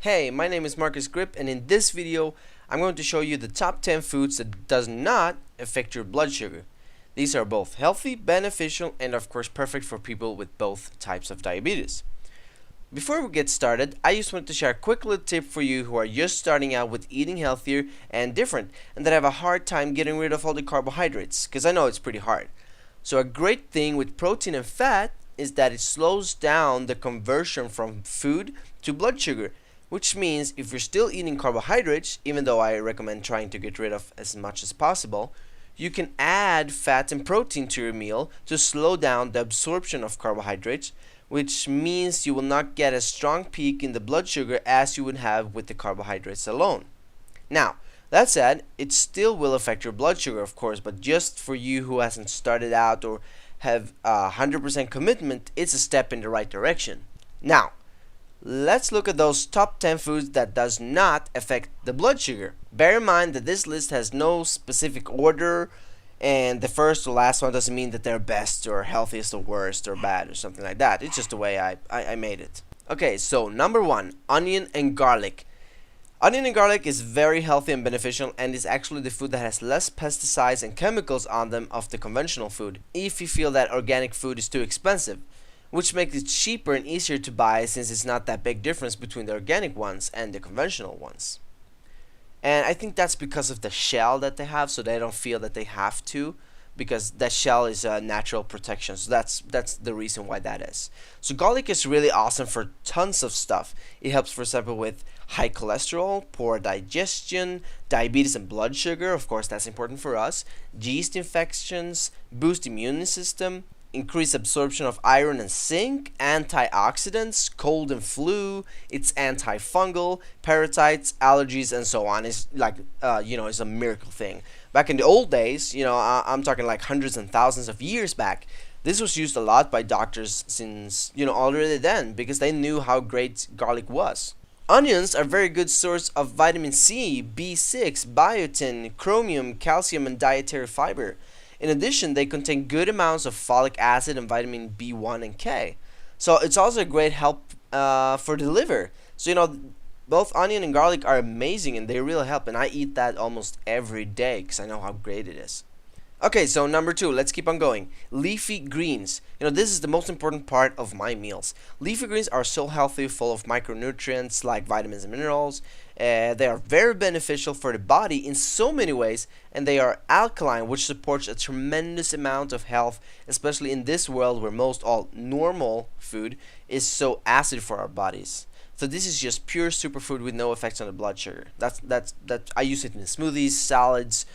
Hey, my name is Marcus Grip, and in this video I'm going to show you the top 10 foods that does not affect your blood sugar. These are both healthy, beneficial, and of course perfect for people with both types of diabetes. Before we get started, I just want to share a quick little tip for you who are just starting out with eating healthier and different and that have a hard time getting rid of all the carbohydrates, because I know it's pretty hard. So a great thing with protein and fat is that it slows down the conversion from food to blood sugar, which means if you're still eating carbohydrates, even though I recommend trying to get rid of as much as possible, you can add fat and protein to your meal to slow down the absorption of carbohydrates, which means you will not get a strong peak in the blood sugar as you would have with the carbohydrates alone. Now, that said, it still will affect your blood sugar, of course, but just for you who hasn't started out or have 100% commitment, it's a step in the right direction. Now, let's look at those top 10 foods that does not affect the blood sugar. Bear in mind that this list has no specific order, and the first or last one doesn't mean that they're best or healthiest or worst or bad or something like that. It's just the way I made it. Okay, so number 1, onion and garlic. Onion and garlic is very healthy and beneficial and is actually the food that has less pesticides and chemicals on them of the conventional food, if you feel that organic food is too expensive, which makes it cheaper and easier to buy since it's not that big difference between the organic ones and the conventional ones. And I think that's because of the shell that they have, so they don't feel that they have to, because that shell is a natural protection. So that's the reason why that is. So garlic is really awesome for tons of stuff. It helps, for example, with high cholesterol, poor digestion, diabetes and blood sugar, of course that's important for us, yeast infections, boost immune system, increase absorption of iron and zinc, antioxidants, cold and flu, it's antifungal, parasites, allergies, and so on. It's like, it's a miracle thing. Back in the old days, I'm talking like hundreds and thousands of years back, this was used a lot by doctors since, already then, because they knew how great garlic was. Onions are a very good source of vitamin C, B6, biotin, chromium, calcium, and dietary fiber. In addition, they contain good amounts of folic acid and vitamin B1 and K. So it's also a great help for the liver. So, both onion and garlic are amazing and they really help. And I eat that almost every day because I know how great it is. Okay, so number 2, let's keep on going. Leafy greens. This is the most important part of my meals. Leafy greens are so healthy, full of micronutrients like vitamins and minerals. They are very beneficial for the body in so many ways, and they are alkaline, which supports a tremendous amount of health, especially in this world where most all normal food is so acid for our bodies. So this is just pure superfood with no effects on the blood sugar. That's I use it in smoothies, salads,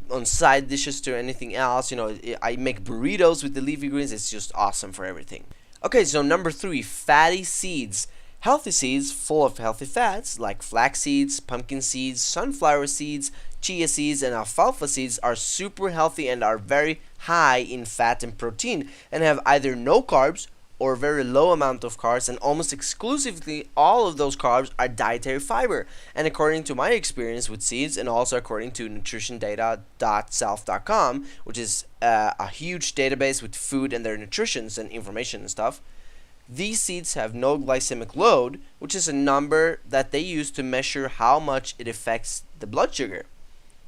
on side dishes to anything else. I make burritos with the leafy greens. It's just awesome for everything. Okay, so number 3, fatty seeds. Healthy seeds full of healthy fats like flax seeds, pumpkin seeds, sunflower seeds, chia seeds, and alfalfa seeds are super healthy and are very high in fat and protein and have either no carbs or very low amount of carbs, and almost exclusively all of those carbs are dietary fiber. And according to my experience with seeds, and also according to nutritiondata.self.com, which is a huge database with food and their nutritions and information and stuff, these seeds have no glycemic load, which is a number that they use to measure how much it affects the blood sugar.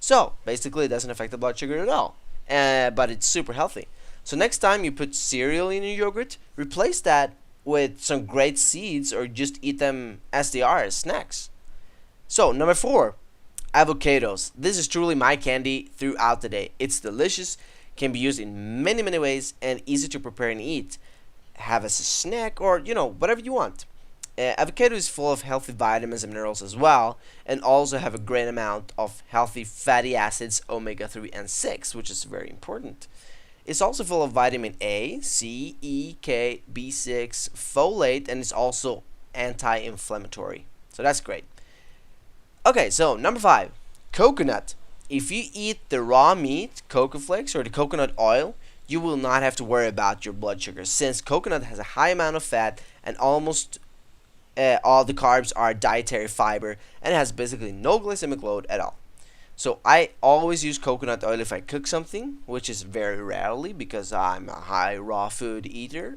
So basically it doesn't affect the blood sugar at all, but it's super healthy. So next time you put cereal in your yogurt, replace that with some great seeds or just eat them as they are, as snacks. So number 4, avocados. This is truly my candy throughout the day. It's delicious, can be used in many ways, and easy to prepare and eat. Have as a snack or, whatever you want. Avocado is full of healthy vitamins and minerals as well, and also have a great amount of healthy fatty acids, omega-3 and 6, which is very important. It's also full of vitamin A, C, E, K, B6, folate, and it's also anti-inflammatory. So that's great. Okay, so number 5, coconut. If you eat the raw meat, cocoa flakes, or the coconut oil, you will not have to worry about your blood sugar, since coconut has a high amount of fat and almost all the carbs are dietary fiber and has basically no glycemic load at all. So I always use coconut oil if I cook something, which is very rarely because I'm a high raw food eater.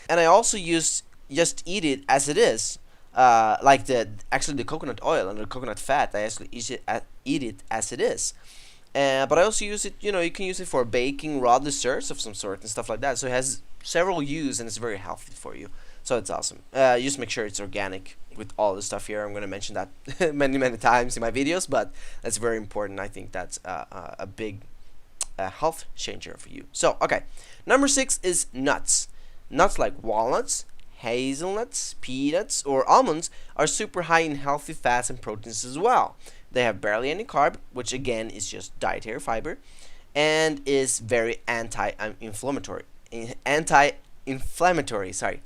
And I also just eat it as it is. like the coconut oil and the coconut fat. I actually eat it as it is. But I also use it. You can use it for baking raw desserts of some sort and stuff like that. So it has several uses and it's very healthy for you. So it's awesome. Just make sure it's organic with all the stuff here. I'm going to mention that many times in my videos, but that's very important. I think that's a big health changer for you. So okay, number 6 is nuts. Nuts like walnuts, hazelnuts, peanuts, or almonds are super high in healthy fats and proteins as well. They have barely any carb, which again is just dietary fiber, and is very anti-inflammatory. Anti-inflammatory, sorry.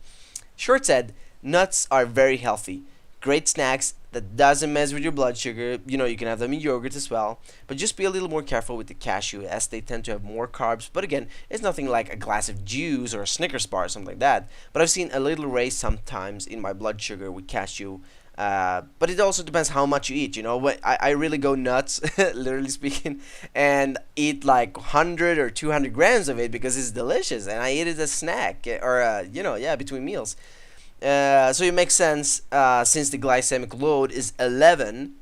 Short said, nuts are very healthy. Great snacks that doesn't mess with your blood sugar. You can have them in yogurt as well. But just be a little more careful with the cashew as they tend to have more carbs. But again, it's nothing like a glass of juice or a Snickers bar or something like that. But I've seen a little raise sometimes in my blood sugar with cashew. But it also depends how much you eat. I really go nuts, literally speaking, and eat like 100 or 200 grams of it because it's delicious, and I eat it as a snack or between meals. So it makes sense since the glycemic load is 11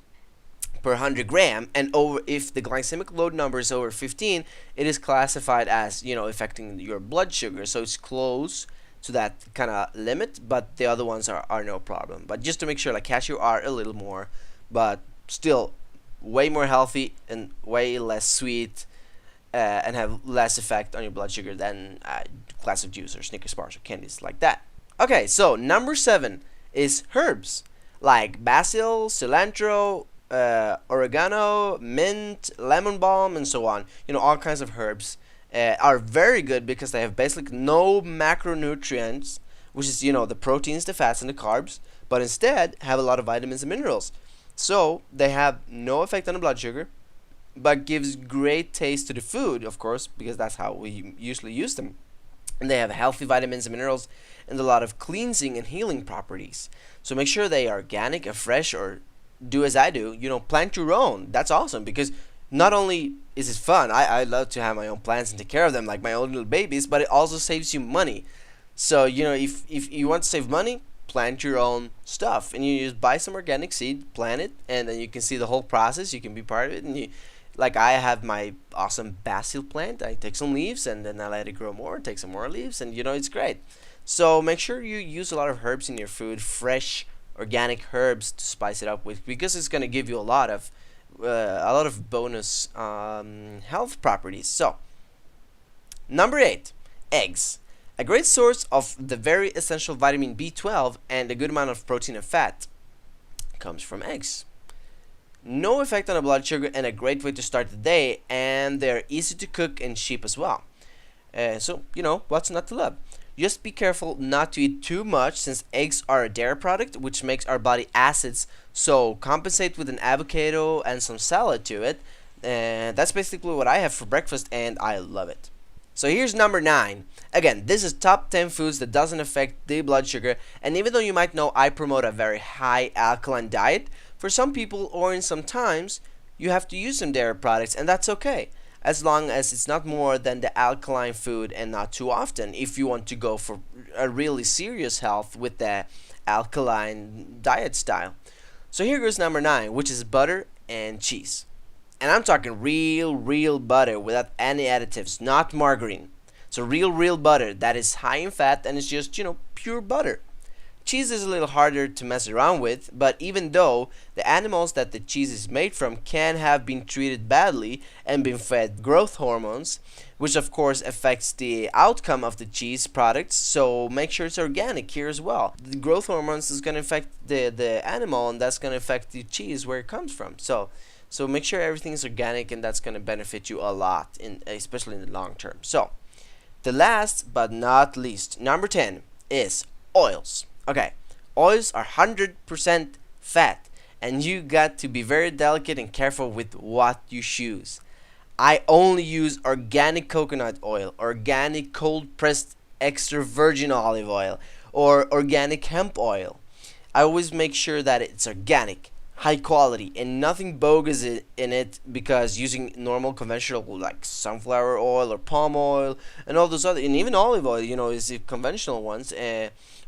per 100 gram, and if the glycemic load number is over 15, it is classified as affecting your blood sugar. So it's close to that kind of limit, but the other ones are no problem. But just to make sure, like cashew are a little more, but still way more healthy and way less sweet, and have less effect on your blood sugar than a glass of juice or Snickers bars or candies like that. Okay, so number 7 is herbs like basil, cilantro, oregano, mint, lemon balm, and so on. All kinds of herbs are very good because they have basically no macronutrients, which is the proteins, the fats, and the carbs, but instead have a lot of vitamins and minerals. So they have no effect on the blood sugar, but gives great taste to the food, of course, because that's how we usually use them. And they have healthy vitamins and minerals and a lot of cleansing and healing properties. So make sure they are organic and fresh, or do as I do, plant your own. That's awesome because not only is it fun, I love to have my own plants and take care of them like my own little babies, but it also saves you money. So, if you want to save money, plant your own stuff. And you just buy some organic seed, plant it, and then you can see the whole process. You can be part of it. And like I have my awesome basil plant. I take some leaves and then I let it grow more, take some more leaves, and it's great. So make sure you use a lot of herbs in your food, fresh organic herbs to spice it up with, because it's going to give you a lot of bonus health properties. So number 8, eggs. A great source of the very essential vitamin B12 and a good amount of protein and fat comes from eggs. No effect on the blood sugar and a great way to start the day, and they're easy to cook and cheap as well. So what's not to love? Just be careful not to eat too much, since eggs are a dairy product which makes our body acids, so compensate with an avocado and some salad to it. And that's basically what I have for breakfast, and I love it. So here's number 9. Again, this is top 10 foods that doesn't affect the blood sugar, and even though you might know I promote a very high alkaline diet, for some people or in some times you have to use some dairy products, and that's okay, as long as it's not more than the alkaline food and not too often, if you want to go for a really serious health with the alkaline diet style. So here goes number 9, which is butter and cheese. And I'm talking real butter without any additives, not margarine. So real butter that is high in fat and is just, pure butter. Cheese is a little harder to mess around with, but even though the animals that the cheese is made from can have been treated badly and been fed growth hormones, which of course affects the outcome of the cheese products, so make sure it's organic here as well. The growth hormones is going to affect the animal, and that's going to affect the cheese where it comes from. So make sure everything is organic, and that's going to benefit you a lot, especially in the long term. So the last but not least, number 10 is oils. Okay, oils are 100% fat, and you got to be very delicate and careful with what you choose. I only use organic coconut oil, organic cold pressed extra virgin olive oil, or organic hemp oil. I always make sure that it's organic, high quality, and nothing bogus in it, because using normal conventional like sunflower oil or palm oil and all those other, and even olive oil, is the conventional ones,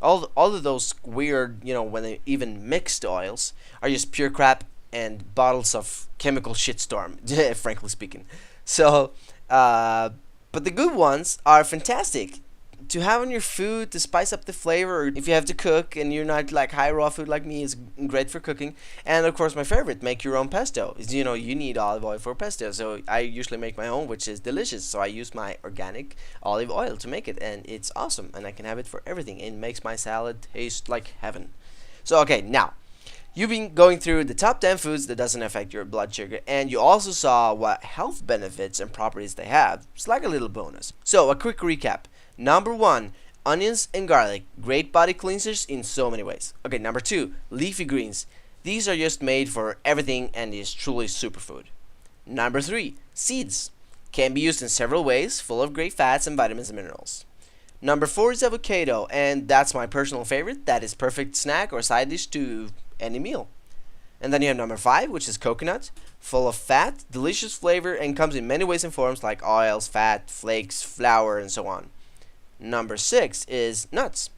All of those weird, when they even mixed oils, are just pure crap and bottles of chemical shitstorm, frankly speaking. So, uh, but the good ones are fantastic to have on your food to spice up the flavor. Or if you have to cook and you're not like high raw food like me, is great for cooking. And of course, my favorite, make your own pesto. Is you need olive oil for pesto. So I usually make my own, which is delicious. So I use my organic olive oil to make it, and it's awesome. And I can have it for everything. It makes my salad taste like heaven. So okay, now you've been going through the top 10 foods that doesn't affect your blood sugar, and you also saw what health benefits and properties they have. It's like a little bonus. So a quick recap. Number 1, onions and garlic. Great body cleansers in so many ways. Okay, number 2, leafy greens. These are just made for everything and is truly superfood. Number 3, seeds. Can be used in several ways, full of great fats and vitamins and minerals. Number 4 is avocado, and that's my personal favorite. That is perfect snack or side dish to any meal. And then you have number 5, which is coconut, full of fat, delicious flavor, and comes in many ways and forms like oils, fat, flakes, flour, and so on. Number 6 is nuts.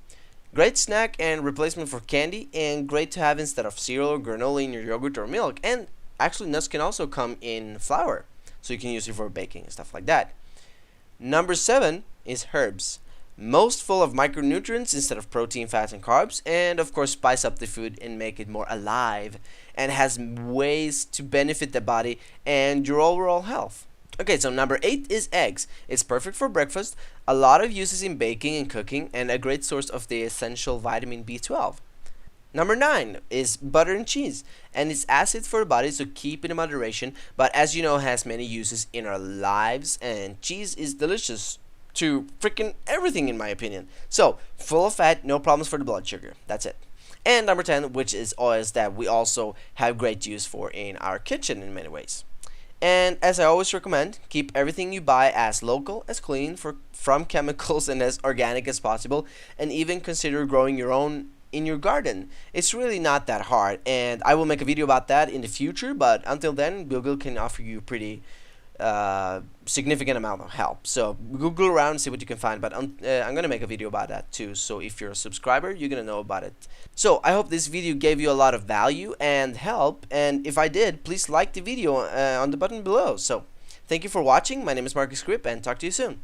Great snack and replacement for candy, and great to have instead of cereal or granola in your yogurt or milk. And actually, nuts can also come in flour, so you can use it for baking and stuff like that. Number 7 is herbs. Most full of micronutrients instead of protein, fats, and carbs, and of course spice up the food and make it more alive, and has ways to benefit the body and your overall health. Okay, so number 8 is eggs. It's perfect for breakfast, a lot of uses in baking and cooking, and a great source of the essential vitamin B12. Number 9 is butter and cheese, and it's acid for the body, so keep it in moderation, but as you know, has many uses in our lives, and cheese is delicious to freaking everything in my opinion. So, full of fat, no problems for the blood sugar. That's it. And number 10, which is oils that we also have great use for in our kitchen in many ways. And as I always recommend, keep everything you buy as local, as clean from chemicals, and as organic as possible, and even consider growing your own in your garden. It's really not that hard, and I will make a video about that in the future, but until then, Google can offer you pretty significant amount of help. So Google around and see what you can find, but I'm gonna make a video about that too, so if you're a subscriber, you're gonna know about it. So I hope this video gave you a lot of value and help, and if I did, please like the video on the button below. So thank you for watching. My name is Marcus Grip, and talk to you soon.